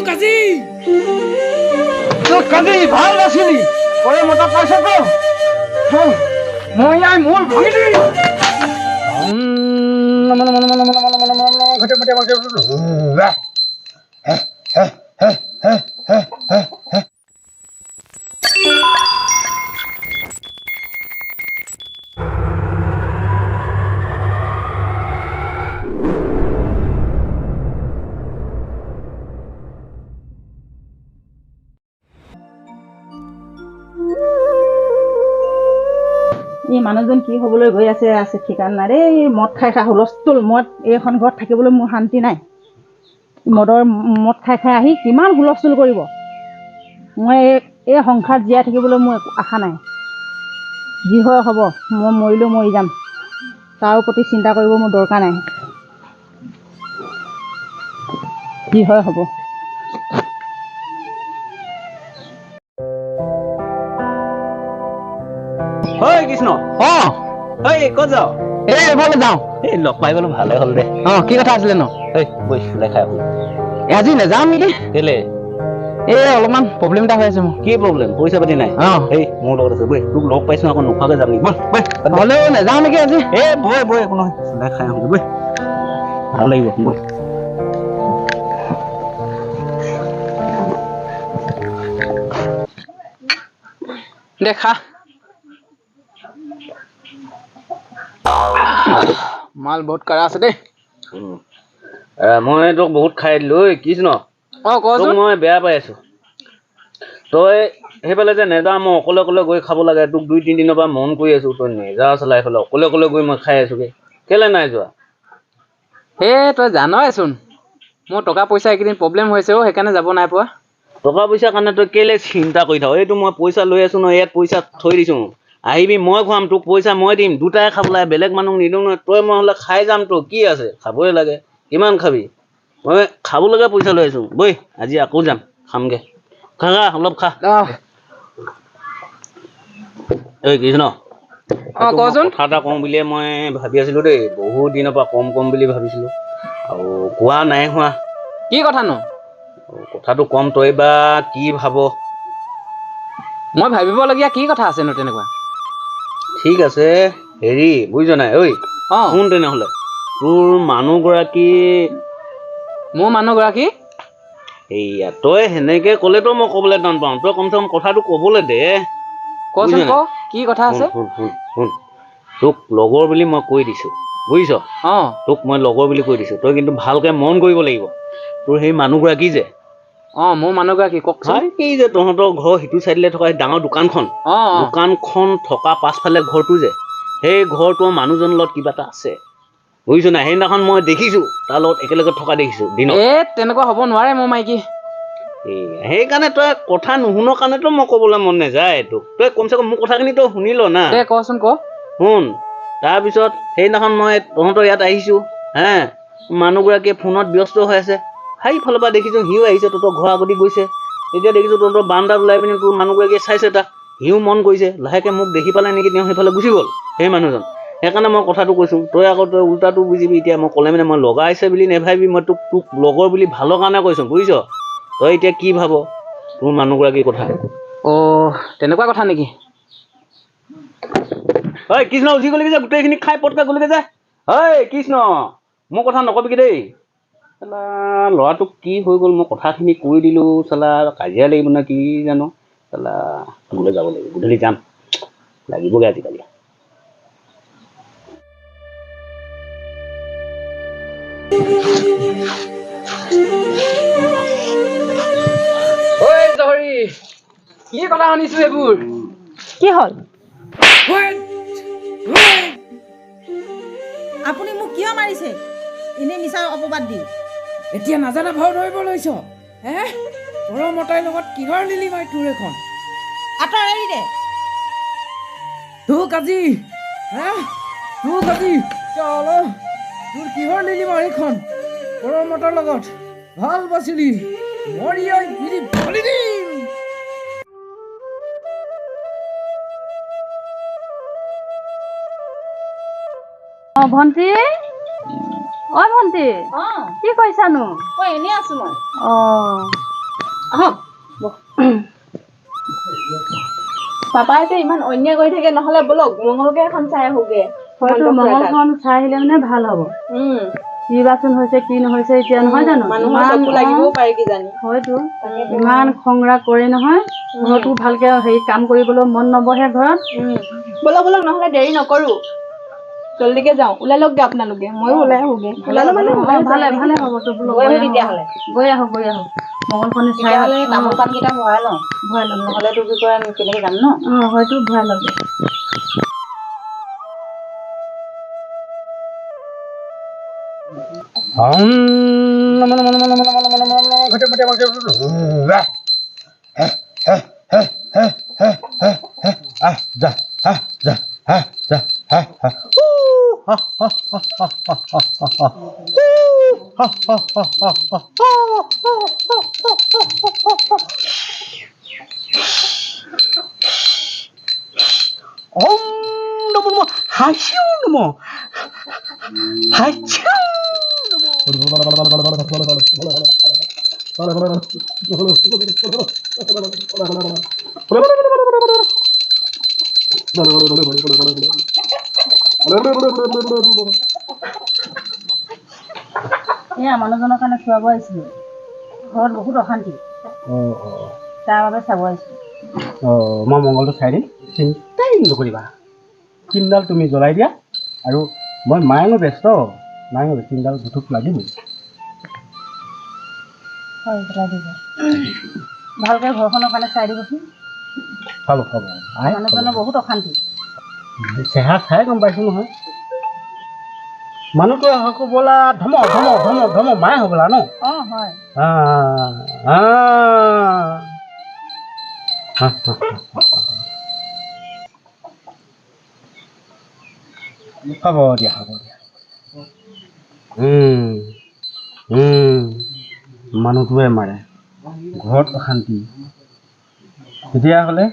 কাজী কাজী ভাল আছিলি ওরে মোটা পয়সা তো মই আই মোর ভাঙি দিবি ঘটে মোটে মোটে এই মানুহজন কি হ'বলৈ গৈ আছে ঠিকান নাই দেই মদ খাই হুলস্থুল মদ এইখন ঘৰত থাকিবলৈ মোৰ শান্তি নাই মদ খাই আহি কিমান হুলস্থুল কৰিব মই এই সংসাৰত জীয়াই থাকিবলৈ মোৰ একো আশা নাই যি হয় হ'ব মই মৰিলেও মৰি যাম তাৰ প্ৰতি চিন্তা কৰিব মোৰ দৰকাৰ নাই যি হয় হ'ব ঐ কৃষ্ণ ঐ ক'ত যাওঁ এফালে যাওঁ এই লগ পাই গ'লো ভালে হ'ল দে কি কথা আছিলে ন ঐ বৈ ওলাই খাই আহোঁ আজি নাযাওঁ নেকি কেলে অলপমান প্ৰব্লেম এটা হৈ আছে মোৰ কি প্ৰব্লেম পইচা পাতি নাই এই মোৰ লগত আছে বৈ তোক লগ পাইছোঁ আকৌ নোখোৱাকৈ যাম নেকি হ'লেও নাযাওঁ নেকি আজি বৈ একো নহয় ওলাই খাই আহোঁ বৈ ভাল লাগিব বৈ দেখা মাল বহুত কাৰা আছে দেই মই তোক বহুত খাই দিলোঁ ঐ কৃষ্ণ তোক মই বেয়া পাই আছোঁ তই সেইফালে যে নেযাওঁ মই অকলে অকলে গৈ খাব লাগে তোক 2-3 দিনৰ পৰা মন কৰি আছোঁ তই নেযাওঁ চলাই এইফালে অকলে অকলে গৈ মই খাই আছোঁগৈ কেলৈ নাই যোৱা তই জানইচোন মোৰ টকা পইচা এইকেইদিন প্ৰব্লেম হৈছে সেইকাৰণে যাব নাই পোৱা টকা পইচাৰ কাৰণে তই কেলৈ চিন্তা কৰি থাক এইটো মই পইচা লৈ আছোঁ ন ইয়াত পইচা থৈ দিছোঁ আহিবি মই খুৱাম তোক পইচা মই দিম দুটাই খাব লাগে বেলেগ মানুহ নিদিওঁ নহয় তই মই হ'লে খাই যাম তোৰ কি আছে খাবই লাগে কিমান খাবি মই খাবলৈকে পইচা লৈ আছোঁ বৈ আজি আকৌ যাম খামগৈ খা অলপ খা ঐ কৃষ্ণ কথা এটা কওঁ বুলিয়ে মই ভাবি আছিলোঁ দেই বহুত দিনৰ পৰা কম বুলি ভাবিছিলোঁ আৰু কোৱা নাই হোৱা কি কথানো কথাটো কম তই বা কি ভাব মই ভাবিবলগীয়া কি কথা আছেনো তেনেকুৱা ঠিক আছে হেৰি বুজিছ নাই ঐ শুন তেনেহ'লে তোৰ মানুহগৰাকী মোৰ মানুহগৰাকী এইয়া তই সেনেকে ক'লেতো মই ক'বলৈ টান পাওঁ তই কমচে কম কথাটো ক'বলৈ দে কচোন ক কি কথা আছে শুন তোক লগৰ বুলি মই কৈ দিছোঁ বুজিছ তোক মই লগৰ বুলি কৈ দিছোঁ তই কিন্তু ভালকৈ মন কৰিব লাগিব তোৰ সেই মানুহগৰাকী যে মোৰ মানুহগৰাকী কওকচোন এই যে তহঁতৰ ঘৰ সিটো চাইডলৈ থকা ডাঙৰ দোকানখন থকা পাছফালে ঘৰটো যে সেই ঘৰটোৰ মানুহজনৰ লগত কিবা এটা আছে বুজিছ নাই সেইদিনাখন মই দেখিছোঁ তাৰ লগত একেলগে থকা দেখিছোঁ দিনত তেনেকুৱা হ'ব নোৱাৰে মোৰ মাইকী সেইকাৰণে তই কথা নুশুনৰ কাৰণেতো মই ক'বলৈ মন নাযায় তোক তই কমচে কম মোৰ কথাখিনি তই শুনি ল না কচোন ক শুন তাৰপিছত সেইদিনাখন মই তহঁতৰ ইয়াত আহিছোঁ মানুহগৰাকীয়ে ফোনত ব্যস্ত হৈ আছে সেইফালৰ পৰা দেখিছোঁ সিও আহিছে তহঁতৰ ঘৰ আগতে গৈছে এতিয়া দেখিছোঁ তহঁতৰ বাৰান্দাত ওলাই পিনি তোৰ মানুহগৰাকীয়ে চাইছে তাক সিও মন কৰিছে লাহেকৈ মোক দেখি পালে নেকি তেওঁ সেইফালে গুচি গ'ল সেই মানুহজন সেইকাৰণে মই কথাটো কৈছোঁ তই আকৌ তই উল্টাটো বুজিবি এতিয়া মই ক'লে মানে মই লগাইছে বুলি নেভাবিবি মই তোক লগৰ বুলি ভালৰ কাৰণে কৈছোঁ বুজিছ তই এতিয়া কি ভাব তোৰ মানুহগৰাকীৰ কথা তেনেকুৱা কথা নেকি কৃষ্ণ উঠি গ'লগৈ যে গোটেইখিনি খাই পটকৈ গ'লগৈ যে কৃষ্ণ মোৰ কথা নকবিগৈ দেই চালা ল'ৰাটোক কি হৈ গ'ল মই কথাখিনি কৈ দিলোঁ চালা কাজিয়া লাগিব নে কি জানো চালা তোলৈ যাব লাগিব গধূলি যাম লাগিবগৈ আজিকালি কি কথা শুনিছো এইবোৰ কি হ'ল আপুনি মোক কিয় মাৰিছে এনেই মিছা অপবাদ দি এতিয়া নাজানা ভাও ধৰিব লৈছ ঘৰৰ মতাইৰ লগত কিহৰ লিলি মাৰি তোৰ এখন আঁতৰ এৰি দে তোক আজি চল তোৰ কিহৰ লিলি মাৰি এইখন ঘৰৰ মতাৰ লগত ভাল বাচিলি মৰিয়াই মিলি বলি দিম ভণ্টি অ ভণ্টি কি কৰিছানো? মই এনেই আছো মই। অ আহক পাপাই যে ইমান অন্যায় কৰি থাকে, নহলে বলক মংগলকে এখন চাই আহোগে। হয়তো মংগলখন চাই আহিলে মানে ভাল হ'ব। কি বাচন হৈছে কি নহৈছে এতিয়া নহয় জানো? মানুহৰ চকু লাগিবও পাৰে কিজানি। হয়তো ইমান খং-ৰাগ কৰে নহয়, ঘৰতো ভালকে হেৰি কাম কৰিবলৈ মন নবহে ঘৰত। বলক বলক নহলে দেৰি নকৰো, জল্দিকে যাওঁ। ওলাই লওকগে আপোনালোকে, ময়ো ওলাই আহোগে। ওলালো মানে ভালে ভালে হ'ব তো বোলো গৈ আহো মংগলখনে চাই তামোল পাণকেইটা ভৰাই লওঁ, নহলে তোৰ কি কৰে কেনেকে যাম ন। হয়তো ভৰাই ল'ব। এয়া মানুহজনৰ কাৰণে খুৱাব আহিছিলো, ঘৰত বহুত অশান্তি, তাৰ বাবে চাব আহিছিলো। মই মংগলটো চাই দিম, চিন্তাই নকৰিবা। ক্ৰীমডাল তুমি জ্বলাই দিয়া, আৰু মই মায়েনো ব্যস্ত, মায়েনো ক্ৰীমডাল দুঠুক লাগিবই। হয় জ্বলাই দিব, ভালকে ঘৰখনৰ কাৰণে চাই দিবচোন। হ'ব মানুহজনৰ বহুত অশান্তি। চেহেৰা চাই গম পাইছোঁ নহয়, মানুহটোৱে হ'বলা ধম মায়ে হ'বলা ন? হয়। হ'ব দিয়া। মানুহটোৱে মাৰে, ঘৰত অশান্তি, তেতিয়াহ'লে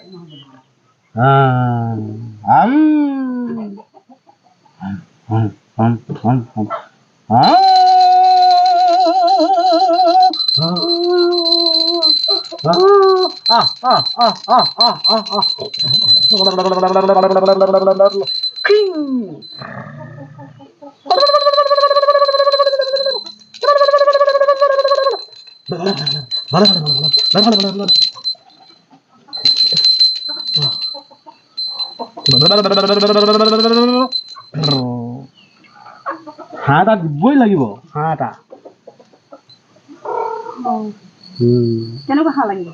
হাঁহ এটা দিবই লাগিব, হাঁহ এটা। কেনেকুৱা হাঁহ লাগিব?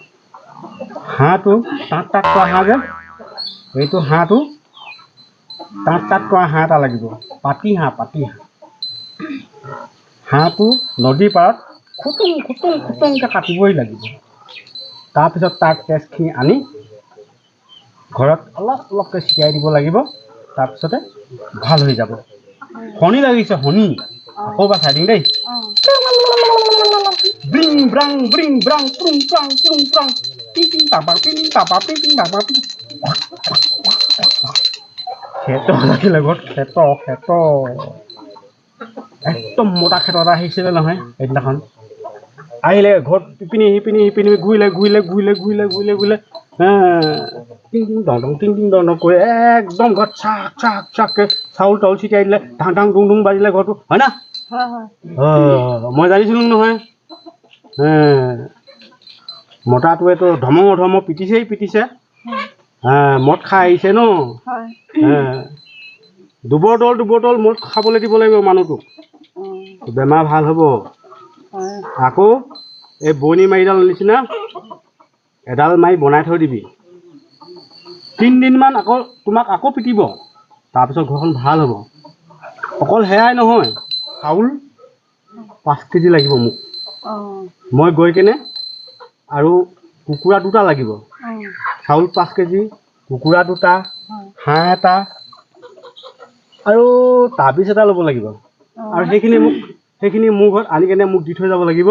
হাঁহটো টাক কৰা হাঁহ যে, এইটো হাঁহটো টাক কৰা হাঁহ এটা লাগিব, পাতি হাঁহ। হাঁহটো নদীৰ পাৰত খুটুংকৈ কাটিবই লাগিব। তাৰপিছত তাৰ তেজখিনি আনি ঘৰত অলপকৈ ছিটিয়াই দিব লাগিব, তাৰপিছতে ভাল হৈ যাব। শনি লাগিছে, শনি। আকৌ এবাৰ চাই দিম দেই। ব্ৰিং ব্ৰাং ব্ৰিং ব্ৰাং টুং ট্ৰাং টুং ট্ৰাং টিং টাপাৰ টিং টাপা টিং টাপা টিং। খেত লাগিলে ঘৰত, খেত একদম মোটা খেত এটা আহিছিলে নহয় সেইদিনাখন। আহিলে ঘৰত ইপিনি সিপিনি ঘূৰিলে টিং টিং দং কৰি একদম ঘৰত চাককৈ চাউল তাউল ছিটিয়াই দিলে, ঢাং ডুং বাজিলে ঘৰটো, হয় না? মই জানিছিলোঁ নহয়। মতাটোৱেতো ধম পিটিছে, মদ খাই আহিছে ন। দুবটল মদ খাবলৈ দিব লাগিব মানুহটোক, বেমাৰ ভাল হ'ব। আকৌ এই বনি মাৰিডাল নিচিনা এডাল মাৰি বনাই থৈ দিবি, 3 দিনমান তোমাক আকৌ পিটিব, তাৰপিছত ঘৰখন ভাল হ'ব। অকল সেয়াই নহয়, চাউল 5 কেজি লাগিব মোক। মই গৈ কেনে আৰু কুকুৰা 2টা লাগিব, চাউল 5 কেজি, কুকুৰা 2টা, হাঁহ এটা আৰু তাবিজ এটা ল'ব লাগিব। আৰু সেইখিনি মোৰ ঘৰত আনি কেনে মোক দি থৈ যাব লাগিব।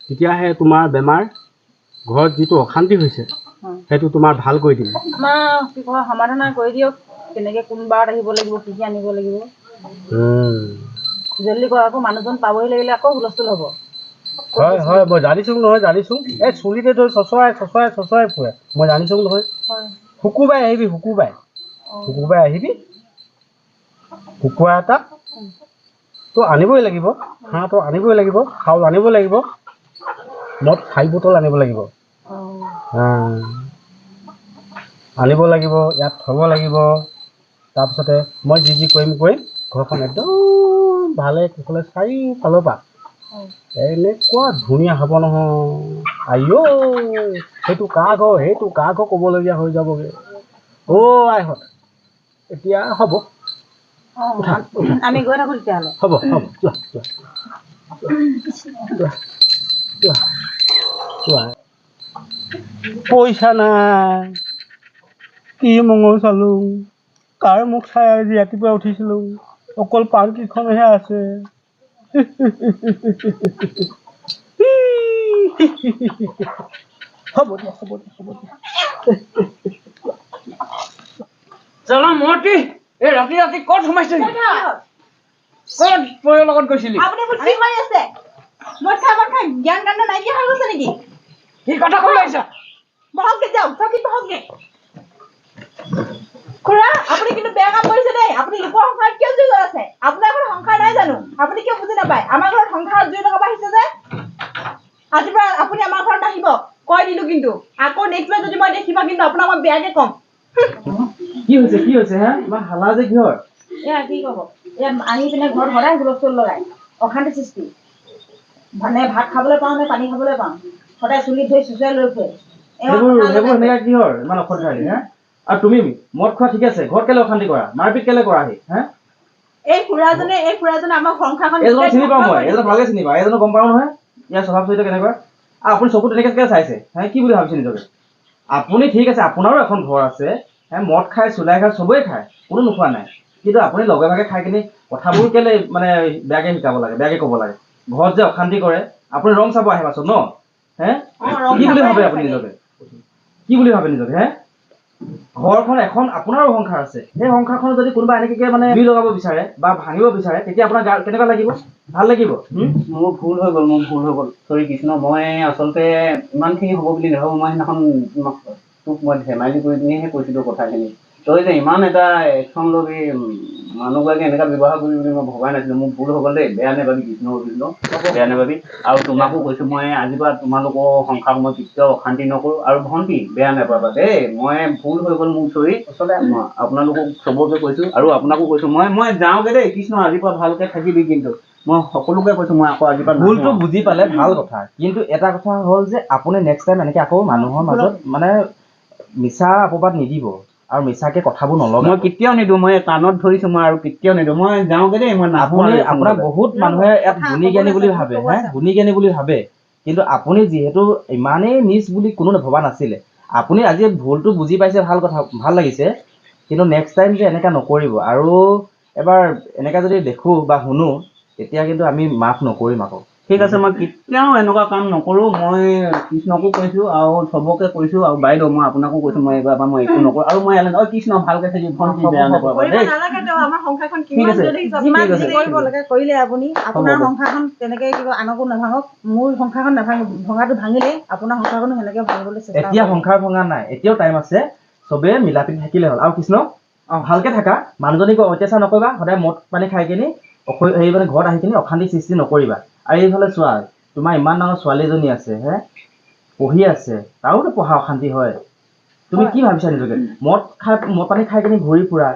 তেতিয়াহে তোমাৰ বেমাৰ, ঘৰত যিটো অশান্তি হৈছে সেইটো তোমাৰ ভাল কৰি দিম। কি কয় সমাধান কৰি দিয়ক, কেনেকে কোন বাৰত আহিব লাগিব, কি আনিব লাগিব। জল্দি কৰ, আকৌ মানুহজন পাবহি লাগিলে আকৌ হুলস্থুল হ'ব। হয় হয় মই জানিছোঁ নহয়, জানিছোঁ। এই চুলিতে তই চচৰাই ফুৰে, মই জানিছোঁ নহয়। শুকুৰবাৰে আহিবি, শুকুৰবাৰে আহিবি। কুকুৰা এটা তো আনিবই লাগিব, হাঁহটো আনিবই লাগিব, চাউল আনিব লাগিব, মদ 4 বটল আনিব লাগিব। আনিব লাগিব, ইয়াত থ'ব লাগিব। তাৰপিছতে মই যি কৰিম ঘৰখন একদম ভালে কুশলে চাৰিওফালৰ পৰা এনেকুৱা ধুনীয়া হ'ব নহয়। আইঅ' সেইটো কাৰ ঘৰ ক'বলগীয়া হৈ যাবগৈ। আইহঁত এতিয়া হ'ব, আমি গৈ থাকোঁ তেতিয়াহ'লে। হ'ব যোৱা। পইচা নাই, কি মঙহ চালোঁ, কাৰ মুখ চাই আজি ৰাতিপুৱা উঠিছিলোঁ, অকল পানকেইখনহে আছে। হ'ব দিয়া। চলো মতি, এই ৰাতি ক'ত সোমাইছিলি? ক'ত পৰিয়ালৰ লগত গৈছিলি? আপুনি মোক কি কৰি আছে? মদ খাই জ্ঞান কাণ্ড নাইকিয়া হৈ গৈছে নেকি? কি কথা ক'ব আহিছা? বহকগে যাওক, চকীত বহকগে। খুৰা, আপুনি কিন্তু বেয়া কাম কৰিছে দেই। আপুনি লোকৰ সংসাৰত কিয় জুই লগাইছে? আপোনাৰ ঘৰত সংসাৰ নাই জানো? আপুনি কিয় বুজি নাপায়? আমাৰ ঘৰত সংসাৰত জুই লগাব আহিছে যে। আজিৰ পৰা আপুনি আমাৰ ঘৰত নাহিব, কৈ দিলো কিন্তু। আকৌ নেক্সট বাৰ যদি মই দেখিবা কিন্তু আপোনাক মই বেয়াকে ক'ম। কি হৈছে হা? ইমান হালা যে কিহৰ? এয়া কি ক'ব, এয়া আহি পিনে ঘৰত সদায় হুলস্থুল লগাই, অশান্তি সৃষ্টি। মানে ভাত খাবলৈ পাওঁ নে পানী খাবলৈ পাওঁ, সদায় চুলিত ধৰি চুচৰাই লৈ ফুৰে। সেইবোৰ এনেকা কিহৰ ইমান অসদায় হা? আৰু তুমি মদ খোৱা ঠিক আছে, ঘৰত কেলে অশান্তি কৰা, মাৰপিট কেলে কৰা হা? এই খুৰাজনে আমাৰ সংসাৰখন এইজনক চিনি পাওঁ মই, এইজনক ভালকে চিনি পাওঁ, এইজনক গম পাওঁ নহয় ইয়াৰ স্বভাৱ চৰিত্ৰ কেনেকুৱা। আৰু আপুনি চকু তেনেকৈ কেলে চাইছে হা? কি বুলি ভাবিছে নিজকে? আপুনি ঠিক আছে, আপোনাৰো এখন ঘৰ আছে, মদ খাই চুলাই খাই চবেই খায়, কোনো নোখোৱা নাই, কিন্তু আপুনি লগে ভাগে খাই কিনি কথাবোৰ কেলে মানে বেয়াকে শিকাব লাগে, বেয়াকে ক'ব লাগে? ঘৰত যে অশান্তি কৰে, আপুনি ৰং চাব আহে পাছত ন? কি বুলি ভাবে আপুনি নিজকে? কি বুলি ভাবে নিজকে হে? ঘৰখন এখন আপোনাৰো সংসাৰ আছে, সেই সংসাৰখন যদি কোনোবা এনেকে মানে জুই লগাব বিচাৰে বা ভাঙিব বিচাৰে, তেতিয়া আপোনাৰ গা কেনেকুৱা লাগিব? ভাল লাগিব? মোৰ ভুল হৈ গ'ল চৰি কৃষ্ণ। মই আচলতে ইমানখিনি হ'ব বুলি নাভাবোঁ। মই সেইদিনাখন তোক মই ধেমালি কৰি পিনিহে কৈছিলোঁ কথাখিনি। তই যে ইমান এটা একশ্যন ল'বি, মানুহগৰাকী এনেকুৱা ব্যৱহাৰ কৰিবি বুলি মই ভবাই নাছিলোঁ। মোৰ ভুল হৈ গ'ল দেই, বেয়া নাপাবি কৃষ্ণ, বেয়া নাপাবি। আৰু তোমাকো কৈছোঁ, মই আজিৰ পৰা তোমালোকৰ সংসাৰ মই কেতিয়াও অশান্তি নকৰোঁ। আৰু ভণ্টি বেয়া নাপাবা দেই, মই ভুল হৈ গ'ল মোৰ চৰি। আচলতে আপোনালোকক চবকে কৈছোঁ আৰু আপোনাকো কৈছোঁ, মই যাওঁগৈ দেই কৃষ্ণ, আজিৰ পৰা ভালকৈ থাকিবি কিন্তু। মই সকলোকে কৈছোঁ, মই আকৌ আজিৰ পৰা ভুলটো বুজি পালে ভাল কথা, কিন্তু এটা কথা হ'ল যে আপুনি নেক্সট টাইম এনেকে আকৌ মানুহৰ মাজত মানে মিছা অপবাদ নিদিব আৰু মিছাকে কথাবোৰ নলগাব। মই কেতিয়াও নিদিওঁ, মই কাণত ধৰিছোঁ, মই আৰু কেতিয়াও নিদিওঁ। মই যাওঁগৈ দেই, মই আপোনাক বহুত মানুহে ইয়াত গুণী জ্ঞানী বুলি ভাবে, গুণী জ্ঞানী বুলি ভাবে, কিন্তু আপুনি যিহেতু ইমানেই নিজ বুলি কোনো ভবা নাছিলে, আপুনি আজি ভুলটো বুজি পাইছে, ভাল কথা, ভাল লাগিছে, কিন্তু নেক্সট টাইম যে এনেকুৱা নকৰিব। আৰু এবাৰ এনেকুৱা যদি দেখোঁ বা শুনো, তেতিয়া কিন্তু আমি মাফ নকৰিম আকৌ। ঠিক আছে, মই কেতিয়াও এনেকুৱা কাম নকৰোঁ। মই কৃষ্ণকো কৈছোঁ আৰু চবকে কৈছোঁ, আৰু বাইদেউ মই আপোনাকো কৈছোঁ, মই এইবাৰ পৰা মই একো নকৰোঁ। আৰু মই কৃষ্ণ ভালকৈ থাকি ভণ্টি বেয়া নাপাবা দেই। আমাৰ সংসাৰখন ঠিক কিমান আছে। জল্দি যিমান যি কৰিব লাগে কৰিলে আপুনি। আপোনাৰ সংসাৰখন তেনেকে কিবা আনকো নাভাঙক, মোৰ সংসাৰখন নাভাঙিব, ভঙাটো ভাঙিলেই আপোনাৰ সংসাৰখনো সেনেকে ভাঙিবলৈ চেষ্টা এতিয়া সংসাৰ ভঙা নাই, এতিয়াও টাইম আছে, চবে মিলা প্ৰীতি থাকিলে হ'ল। আৰু কৃষ্ণ ভালকে থাকা, মানুহজনীক অত্যাচাৰ নকৰিবা, সদায় মদ পানী খাই কিনি হেৰি মানে ঘৰত আহি কিনি অশান্তি সৃষ্টি নকৰিবা। আৰু এইফালে চোৱা, তোমাৰ ইমান ডাঙৰ ছোৱালী এজনী আছে পঢ়ি আছে, তাৰোতো পঢ়া অশান্তি হয়। তুমি কি ভাবিছা নিজকে? মদ পানী খাই কিনি ঘূৰি ফুৰা,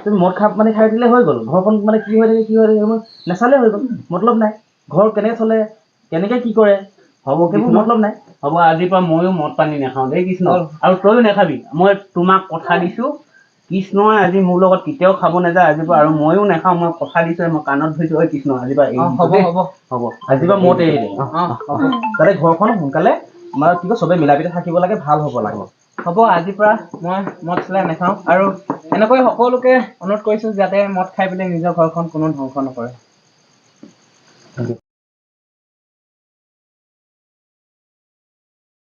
তুমি মদ পানী খাই দিলে হৈ গ'ল, ঘৰখন মানে কি হৈ থাকে সেইবোৰ নেচালে হৈ গ'ল, মতলব নাই। ঘৰ কেনেকে চলে, কেনেকে কি কৰে, হ'ব সেইবোৰ কৃষ্ণ, মতলব নাই। হ'ব আজিৰ পৰা ময়ো মদ পানী নাখাওঁ দেই কৃষ্ণ, আৰু তইও নাখাবি। মই তোমাক কথা দিছোঁ, কৃষ্ণই আজি মোৰ লগত কেতিয়াও খাব নাযায় আজিৰ পৰা, আৰু ময়ো নাখাওঁ, মই কথা দিছোঁ, মই কাণত ধৰিছোঁ। ঐ কৃষ্ণ, আজিৰ পৰা হ'ব আজিৰ পৰা মদ এৰি দে, যাতে ঘৰখন সোনকালে মানে কি কয় চবে মিলা প্ৰীতি থাকিব লাগে, ভাল হ'ব লাগে। হ'ব, আজিৰ পৰা মই মদ চলাই নাখাওঁ, আৰু এনেকৈ সকলোকে অনুৰোধ কৰিছোঁ যাতে মদ খাই পিনে নিজৰ ঘৰখন কোনো ধ্বংস নকৰে।